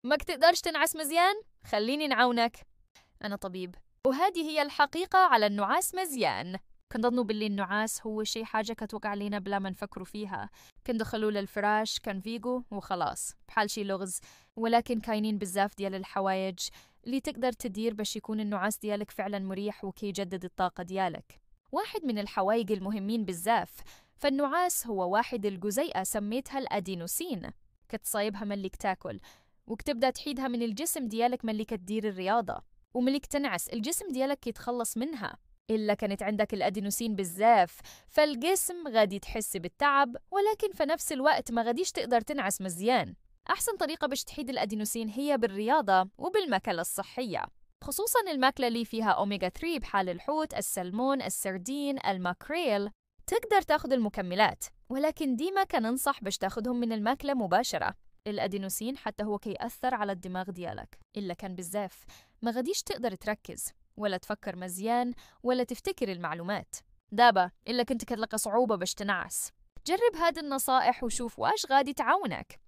ما تقدرش تنعس مزيان؟ خليني نعاونك. أنا طبيب، وهذه هي الحقيقة على النعاس مزيان. كنظنوا باللي النعاس هو شي حاجة كتوقع علينا بلا ما نفكروا فيها، كندخلوا للفراش كان فيجو وخلاص بحال شي لغز. ولكن كاينين بزاف ديال الحوايج اللي تقدر تدير باش يكون النعاس ديالك فعلا مريح وكي يجدد الطاقة ديالك. واحد من الحوايج المهمين بزاف فالنعاس هو واحد الجزيئة سميتها الأدينوسين، كتصايبها ملك تاكل وكتبدأ تحيدها من الجسم ديالك ملي كتدير الرياضة، وملك تنعس الجسم ديالك يتخلص منها. إلا كانت عندك الأدينوسين بزاف فالجسم غادي تحس بالتعب، ولكن في نفس الوقت ما غاديش تقدر تنعس مزيان. أحسن طريقة باش تحيد الأدينوسين هي بالرياضة وبالماكلة الصحية، خصوصاً الماكلة اللي فيها أوميغا 3 بحال الحوت، السلمون، السردين، الماكريل. تقدر تاخد المكملات، ولكن ديما كننصح باش تاخدهم من الماكلة مباشرة. الأدينوسين حتى هو كيأثر على الدماغ ديالك، إلا كان بزاف ما غاديش تقدر تركز ولا تفكر مزيان ولا تفتكر المعلومات. دابا إلا كنت كتلقى صعوبة باش تنعس، جرب هاد النصائح وشوف واش غادي تعاونك.